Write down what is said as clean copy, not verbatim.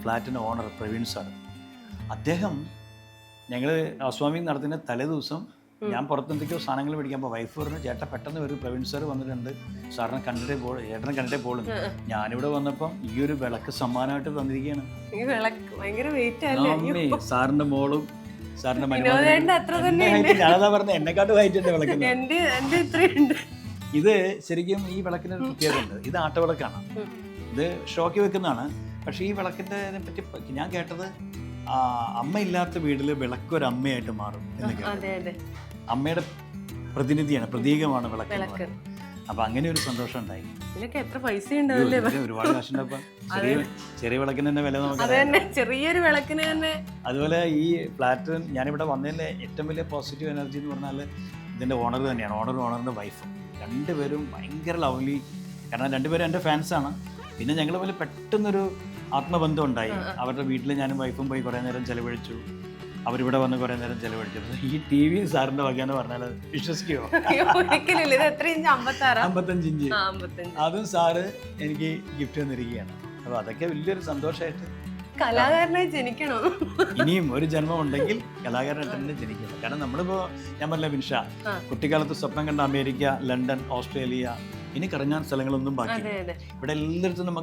ഫ്ലാറ്റിൻ്റെ owner Praveen sir. അദ്ദേഹം ഞങ്ങൾ house വാമിങ് നടത്തുന്ന തലേ ദിവസം ഞാൻ പുറത്തെന്തൊക്കെയോ സാധനങ്ങൾ മേടിക്കാൻ അപ്പോൾ വൈഫ് പറഞ്ഞു ചേട്ടാ പെട്ടെന്ന് വരും, പ്രവീൺ സാർ വന്നിട്ടുണ്ട്, സാറിനെ കണ്ടിട്ടേ ചേട്ടനെ കണ്ടിട്ടേ പോളും. ഞാനിവിടെ വന്നപ്പം ഈ ഒരു വിളക്ക് സമ്മാനമായിട്ട് തന്നിരിക്കുകയാണ്. സാറിന്റെ മോളും സാറിന്റെ ഞാനതാ പറഞ്ഞ എന്നെക്കാട്ടും ഹൈറ്റ് വിളക്ക്. ഇത് ശരിക്കും ഈ വിളക്കിന് ഒരു പ്രത്യേകത ഉണ്ട്. ഇത് ആട്ടവിളക്കാണ്, ഇത് ഷോക്ക് വെക്കുന്നതാണ്. പക്ഷേ ഈ വിളക്കിന്റെ പറ്റി ഞാൻ കേട്ടത് അമ്മയില്ലാത്ത വീട്ടില് വിളക്ക് ഒരു അമ്മയായിട്ട് മാറും എന്ന് കേട്ടത്. അമ്മയുടെ പ്രതിനിധിയാണ്, പ്രതീകമാണ് വിളക്ക്. അപ്പൊ അങ്ങനെ ഒരു സന്തോഷം ഉണ്ടായി. ഒരുപാട് കാശുണ്ടപ്പോ ചെറിയ വിളക്കിന് തന്നെ വില നമുക്ക് ചെറിയൊരു വിളക്കിന് തന്നെ. അതുപോലെ ഈ ഫ്ലാറ്റ് ഞാനിവിടെ വന്നതിന്റെ ഏറ്റവും വലിയ പോസിറ്റീവ് എനർജി എന്ന് പറഞ്ഞാൽ ഇതിന്റെ ഓണർ തന്നെയാണ്. ഓണറിന്റെ വൈഫും രണ്ടുപേരും ഭയങ്കര ലവ്ലി. കാരണം രണ്ടുപേരും എൻ്റെ ഫാൻസാണ്. പിന്നെ ഞങ്ങൾ പോലെ പെട്ടെന്നൊരു ആത്മബന്ധം ഉണ്ടായി. അവരുടെ വീട്ടിൽ ഞാനും വൈഫും പോയി കുറേ നേരം ചെലവഴിച്ചു. അവരിവിടെ വന്ന് കുറേ നേരം ചെലവഴിച്ചു. ഈ ടി വി സാറിന്റെ വകയെന്ന് പറഞ്ഞാൽ വിശ്വസിക്കുമോ? 55 ഇഞ്ച്. അതും സാറ് എനിക്ക് ഗിഫ്റ്റ് തന്നിരിക്കുകയാണ്. അപ്പോൾ അതൊക്കെ വലിയൊരു സന്തോഷമായിട്ട്. കലാകാരനായി ജനിക്കണോ? ഇനിയും ഒരു ജന്മം ഉണ്ടെങ്കിൽ കലാകാരനായിട്ട് തന്നെ ജനിക്കണം. കാരണം നമ്മളിപ്പോ ഞാൻ പറഞ്ഞ വിൻഷ കുട്ടിക്കാലത്ത് സ്വപ്നം കണ്ട അമേരിക്ക, ലണ്ടൻ, ഓസ്ട്രേലിയ, ഇനി കറങ്ങാൻ സ്ഥലങ്ങളൊന്നും ബാക്കി. ഇവിടെ എല്ലായിടത്തും നമുക്ക്